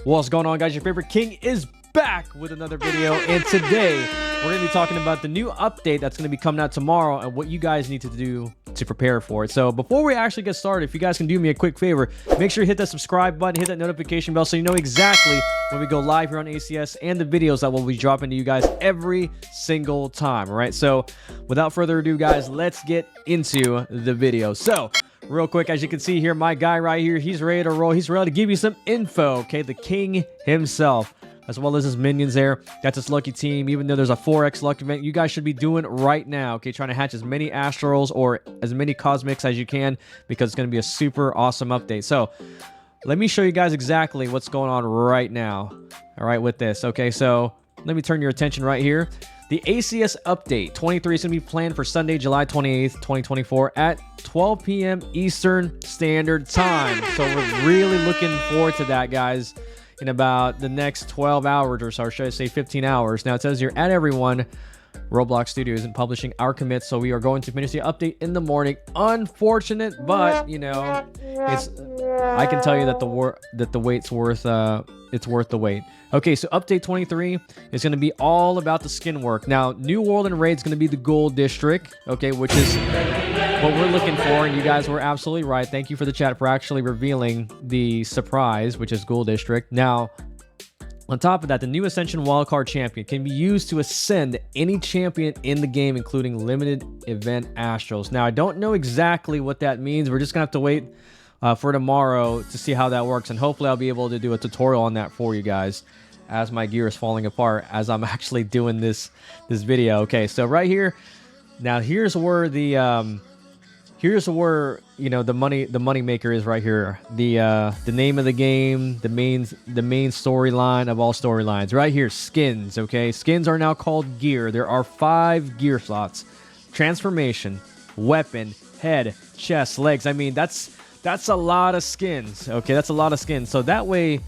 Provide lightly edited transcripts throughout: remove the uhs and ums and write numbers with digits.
What's going on, guys? Your favorite king is back with another video, and today we're going to be talking about the new update that's going to be coming out tomorrow and what you guys need to do to prepare for it. So before we actually get started, if you guys can do me a quick favor, make sure you hit that subscribe button, hit that notification bell so you know exactly when we go live here on ACS and the videos that will be dropping to you guys every single time. All right, so without further ado, guys, let's get into the video. So real quick, as you can see here, my guy right here, he's ready to roll. He's ready to give you some info, okay? The king himself, as well as his minions there. That's his lucky team. Even though there's a 4x luck event, you guys should be doing right now, okay? Trying to hatch as many astrals or as many cosmics as you can, because it's going to be a super awesome update. So let me show you guys exactly what's going on right now, all right, with this. Okay, so let me turn your attention right here. The ACS update 23 is going to be planned for Sunday, July 28th, 2024 at 12 p.m. Eastern Standard Time. So we're really looking forward to that, guys, in about the next 12 hours or so, or should I say 15 hours. Now, it says here, at everyone, Roblox Studios isn't publishing our commits, so we are going to finish the update in the morning. Unfortunate, but, you know, it's... I can tell you that the wait's worth it's worth the wait. Okay, so update 23 is going to be all about the skin work. Now, New World and Raid is going to be the gold district, okay, which is what we're looking for, and you guys were absolutely right. Thank you for the chat for actually revealing the surprise, which is gold district. Now, on top of that, the new Ascension Wildcard Champion can be used to ascend any champion in the game, including limited event astrals. Now, I don't know exactly what that means. We're just going to have to wait for tomorrow to see how that works, and hopefully I'll be able to do a tutorial on that for you guys as my gear is falling apart as I'm actually doing this video. Okay, so right here, now here's where the you know, the money maker is right here. The name of the game, the main storyline of all storylines right here. Skins. Okay, skins are now called gear. There are 5 gear slots: transformation, weapon, head, chest, legs. I mean, that's a lot of skins. Okay, that's a lot of skins. So that way,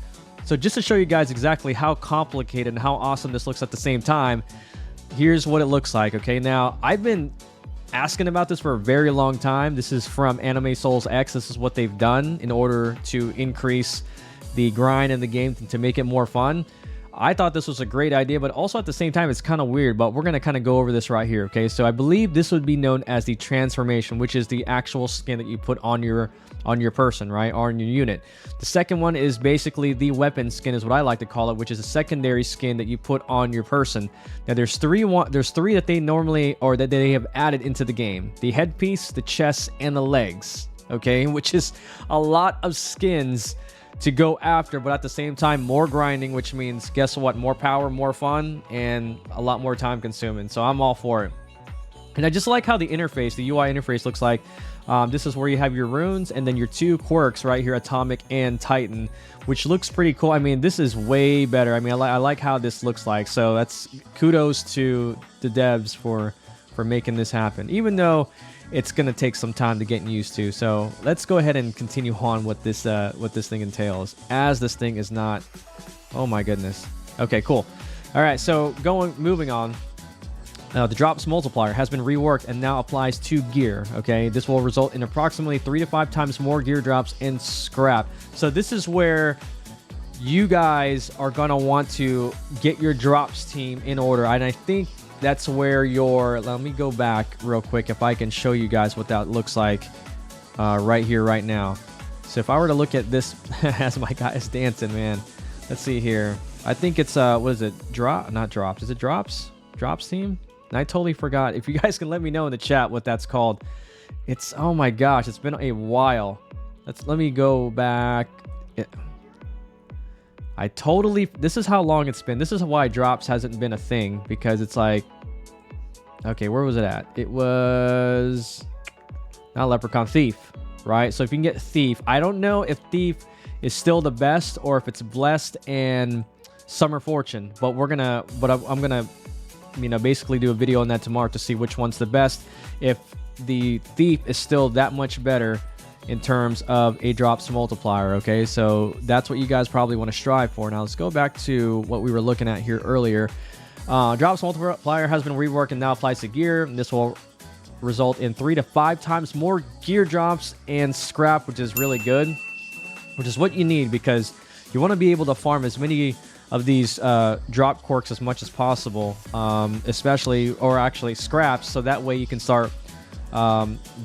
so just to show you guys exactly how complicated and how awesome this looks at the same time, here's what it looks like. Okay, now I've been asking about this for a very long time. This is from Anime Souls X. This is what they've done in order to increase the grind in the game to make it more fun. I thought this was a great idea, but also at the same time, it's kind of weird, but we're going to kind of go over this right here, okay? So I believe this would be known as the transformation, which is the actual skin that you put on your person, right? Or on your unit. The second one is basically the weapon skin, is what I like to call it, which is a secondary skin that you put on your person. Now, there's three that they normally, or that they have added into the game: the headpiece, the chest, and the legs, okay? Which is a lot of skins to go after, but at the same time, more grinding, which means, guess what? More power, more fun, and a lot more time consuming. So I'm all for it. And I just like how the interface, the UI interface looks like. This is where you have your runes and then your 2 quirks right here, Atomic and Titan, which looks pretty cool. I mean, this is way better. I mean, I like how this looks like. So that's kudos to the devs for making this happen, even though it's going to take some time to get used to. So let's go ahead and continue on what this thing entails, as this thing is not... Oh my goodness. Okay, cool. All right, so moving on. The drops multiplier has been reworked and now applies to gear. Okay, this will result in approximately 3 to 5 times more gear drops and scrap. So this is where you guys are going to want to get your drops team in order, and I think that's where your... Let me go back real quick if I can show you guys what that looks like right here, right now. So if I were to look at this as my guy is dancing, man. Let's see here. I think it's, what is it? Not drops. Is it drops? Drops team? And I totally forgot. If you guys can let me know in the chat what that's called. It's... Oh my gosh, it's been a while. Let me go back. This is how long it's been. This is why drops hasn't been a thing, because it's like, okay, where was it at? It was not leprechaun, thief, right? So if you can get thief, I don't know if thief is still the best or if it's blessed and summer fortune, but I'm gonna, you know, basically do a video on that tomorrow to see which one's the best. If the thief is still that much better in terms of a drops multiplier. Okay, so that's what you guys probably want to strive for. Now let's go back to what we were looking at here earlier. Drops multiplier has been reworked and now applies to gear, and this will result in 3 to 5 times more gear drops and scrap, which is really good, which is what you need, because you want to be able to farm as many of these drop quirks as much as possible, especially, or actually scraps, so that way you can start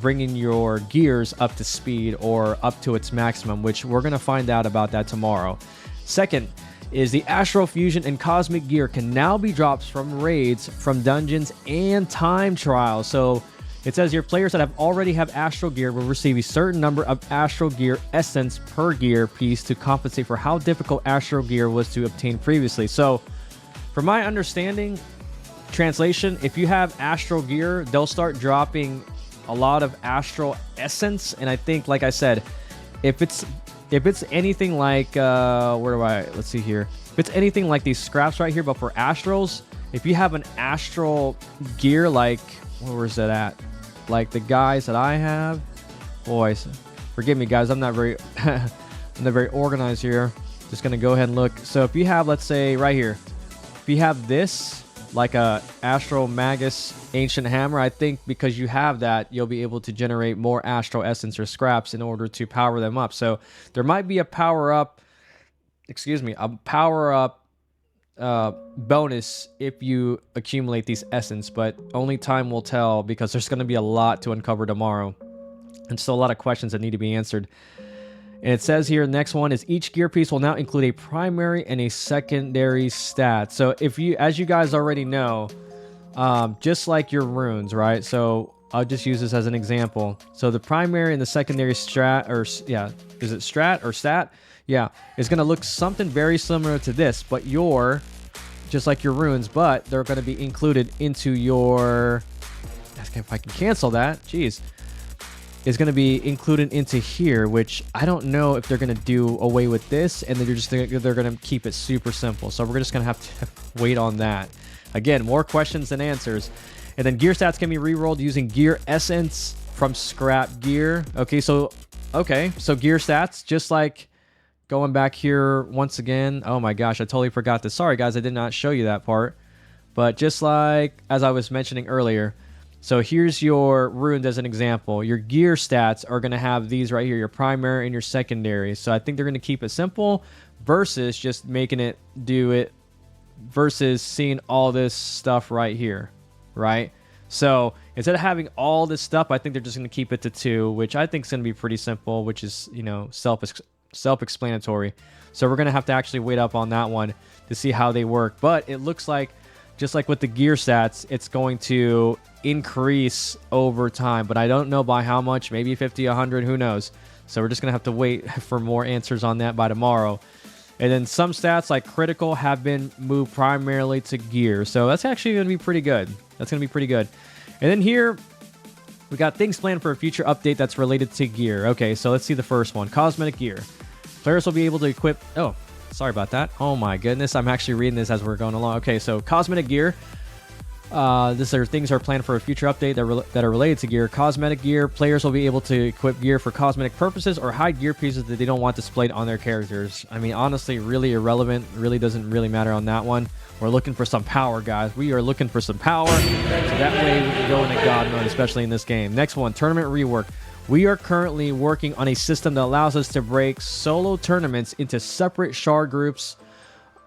bringing your gears up to speed or up to its maximum, which we're going to find out about that tomorrow. Second is the Astral Fusion and Cosmic Gear can now be dropped from raids, from dungeons, and time trials. So it says here, players that have already have Astral Gear will receive a certain number of Astral Gear Essence per gear piece to compensate for how difficult Astral Gear was to obtain previously. So, from my understanding, translation, if you have Astral Gear, they'll start dropping a lot of Astral Essence. And I think, like I said, if it's anything like, let's see here. If it's anything like these scraps right here, but for Astrals, if you have an Astral Gear, like, where is that at? Like the guys that I have, boys, forgive me guys, I'm not very I'm not very organized here. Just gonna go ahead and look. So if you have, let's say right here, if you have this like a Astral Magus Ancient Hammer, I think because you have that, you'll be able to generate more Astral Essence or scraps in order to power them up. So there might be a power up bonus if you accumulate these essence, but only time will tell, because there's going to be a lot to uncover tomorrow and still a lot of questions that need to be answered. And it says here, next one is each gear piece will now include a primary and a secondary stat. So if you, as you guys already know, just like your runes, right? So I'll just use this as an example. So the primary and the secondary strat, or yeah, is it strat or stat? Yeah, it's going to look something very similar to this, but just like your runes, but they're going to be included into your, if I can cancel that, geez, is going to be included into here, which I don't know if they're going to do away with this, and they're going to keep it super simple. So we're just going to have to wait on that. Again, more questions than answers. And then gear stats can be rerolled using gear essence from scrap gear. Okay, so gear stats, just like going back here once again. Oh my gosh, I totally forgot this. Sorry guys, I did not show you that part. But just like as I was mentioning earlier, so here's your rune as an example. Your gear stats are going to have these right here, your primary and your secondary. So I think they're going to keep it simple versus just making it do it versus seeing all this stuff right here, right? So instead of having all this stuff, I think they're just going to keep it to 2, which I think is going to be pretty simple, which is, you know, self-explanatory. So we're going to have to actually wait up on that one to see how they work. But it looks like, just like with the gear stats, it's going to increase over time, but I don't know by how much, maybe 50, 100, who knows. So we're just going to have to wait for more answers on that by tomorrow. And then some stats like critical have been moved primarily to gear. So that's actually going to be pretty good. That's going to be pretty good. And then here, we got things planned for a future update that's related to gear. Okay, so let's see the first one. Cosmetic gear. Players will be able to equip... Oh, sorry about that. Oh my goodness, I'm actually reading this as we're going along. Okay, so cosmetic gear. These are things are planned for a future update that are related to gear. Cosmetic gear. Players will be able to equip gear for cosmetic purposes or hide gear pieces that they don't want displayed on their characters. I mean, honestly, really irrelevant. Really doesn't really matter on that one. We're looking for some power, guys. We are looking for some power. So that way we can go into God mode, especially in this game. Next one, tournament rework. We are currently working on a system that allows us to break solo tournaments into separate shard groups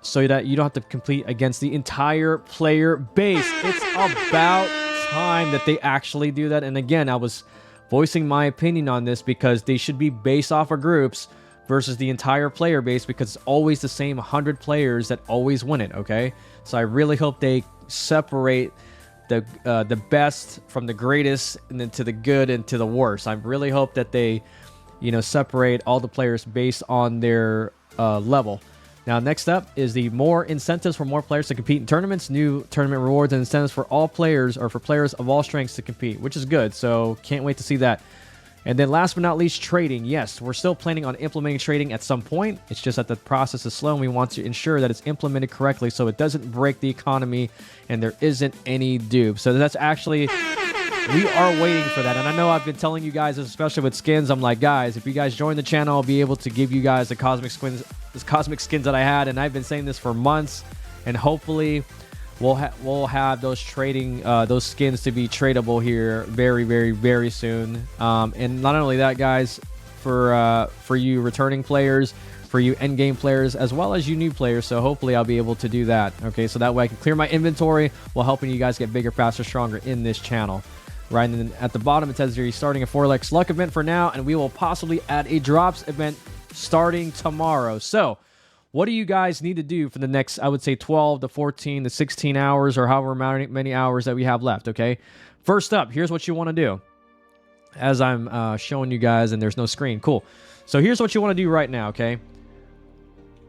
so that you don't have to compete against the entire player base. It's about time that they actually do that. And again, I was voicing my opinion on this because they should be based off of groups versus the entire player base, because it's always the same 100 players that always win it, okay? So I really hope they separate the best from the greatest, and then to the good and to the worst. I really hope that they, you know, separate all the players based on their level. Now, next up is the more incentives for more players to compete in tournaments, new tournament rewards and incentives for all players, or for players of all strengths to compete, which is good. So can't wait to see that. And then last but not least, trading. Yes, we're still planning on implementing trading at some point. It's just that the process is slow, and we want to ensure that it's implemented correctly so it doesn't break the economy and there isn't any dupe. So that's actually... we are waiting for that. And I know I've been telling you guys, especially with skins, I'm like, guys, if you guys join the channel, I'll be able to give you guys the cosmic skins that I had. And I've been saying this for months. And hopefully we'll have those trading, those skins to be tradable here very, very, very soon. And not only that, guys, for you returning players, for you end game players as well as you new players. So hopefully I'll be able to do that. Okay, so that way I can clear my inventory while helping you guys get bigger, faster, stronger in this channel. Right, and then at the bottom it says you're starting a 4x luck event for now, and we will possibly add a drops event starting tomorrow. So what do you guys need to do for the next, I would say, 12 to 14 to 16 hours, or however many hours that we have left? Okay, first up, here's what you want to do. As I'm showing you guys, and there's no screen. Cool. So here's what you want to do right now, okay?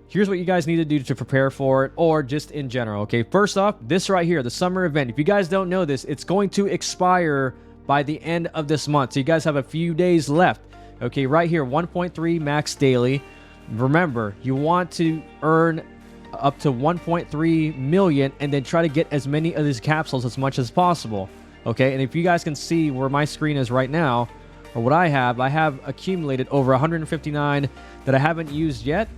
Here's what you guys need to do to prepare for it, or just in general, okay? First off, this right here, the summer event. If you guys don't know this, it's going to expire by the end of this month. So you guys have a few days left, okay? Right here, 1.3 max daily. Remember, you want to earn up to 1.3 million and then try to get as many of these capsules as much as possible. Okay, and if you guys can see where my screen is right now, or what I have accumulated over 159 that I haven't used yet,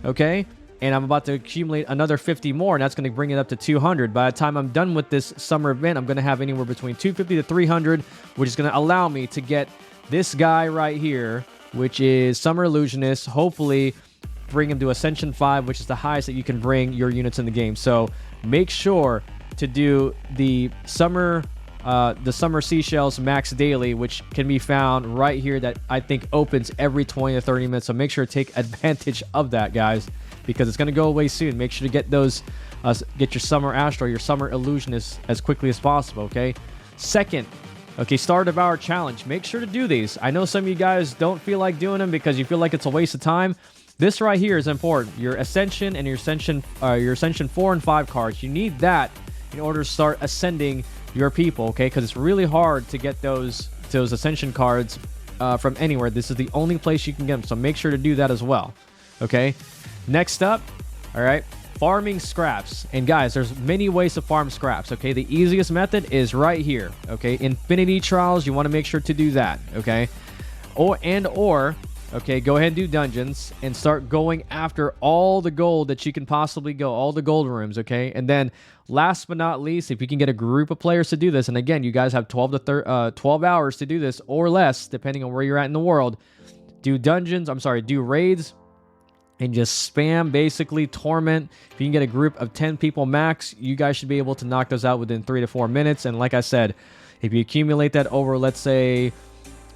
okay? And I'm about to accumulate another 50 more, and that's going to bring it up to 200. By the time I'm done with this summer event, I'm going to have anywhere between 250 to 300, which is going to allow me to get this guy right here, which is Summer Illusionist, hopefully bring him to Ascension 5, which is the highest that you can bring your units in the game. So make sure to do the Summer Seashells Max Daily, which can be found right here, that I think opens every 20 to 30 minutes. So make sure to take advantage of that, guys, because it's going to go away soon. Make sure to get those, get your Summer Astro, your Summer Illusionist as quickly as possible, okay? Second, okay, Star Devour Challenge. Make sure to do these. I know some of you guys don't feel like doing them because you feel like it's a waste of time. This right here is important. Your Ascension and your Ascension 4 and 5 cards. You need that in order to start ascending your people, okay? Because it's really hard to get those Ascension cards from anywhere. This is the only place you can get them, so make sure to do that as well, okay? Next up, all right, farming scraps. And guys, there's many ways to farm scraps, okay? The easiest method is right here, okay? Infinity Trials, you want to make sure to do that, okay? Or okay, go ahead and do dungeons and start going after all the gold that you can possibly go, all the gold rooms, okay? And then last but not least, if you can get a group of players to do this, and again, you guys have 12 hours to do this or less, depending on where you're at in the world, do raids and just spam, basically, torment. If you can get a group of 10 people max, you guys should be able to knock those out within 3 to 4 minutes. And like I said, if you accumulate that over, let's say,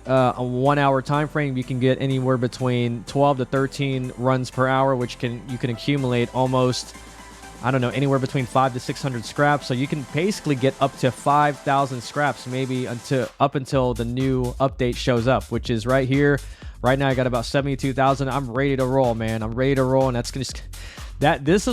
a 1 hour time frame, you can get anywhere between 12 to 13 runs per hour, which you can accumulate almost, I don't know, anywhere between 500 to 600 scraps. So you can basically get up to 5,000 scraps, maybe up until the new update shows up, which is right here. Right now I got about 72,000. I'm ready to roll, man. I'm ready to roll, and that's gonna this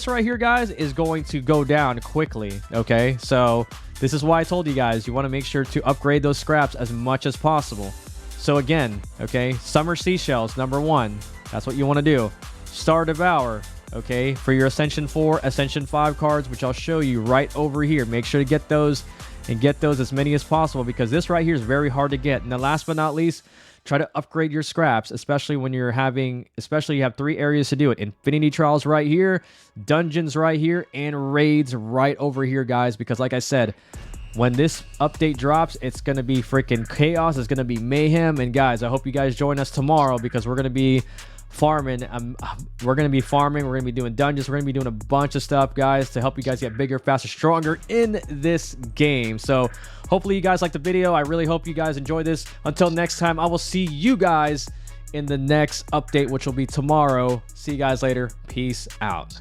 right here, guys, is going to go down quickly, okay? So this is why I told you guys, you want to make sure to upgrade those scraps as much as possible. So again, okay, Summer Seashells, #1. That's what you want to do. Star Devour, okay, for your Ascension 4, Ascension 5 cards, which I'll show you right over here. Make sure to get those, and get those as many as possible, because this right here is very hard to get. And then last but not least, try to upgrade your scraps, especially when you have 3 areas to do it. Infinity Trials right here, dungeons right here, and raids right over here, guys, because like I said, when this update drops, it's going to be freaking chaos. It's going to be mayhem. And guys, I hope you guys join us tomorrow, because we're going to be farming. We're going to be farming. We're going to be doing dungeons. We're going to be doing a bunch of stuff, guys, to help you guys get bigger, faster, stronger in this game. So hopefully you guys liked the video. I really hope you guys enjoyed this. Until next time, I will see you guys in the next update, which will be tomorrow. See you guys later. Peace out.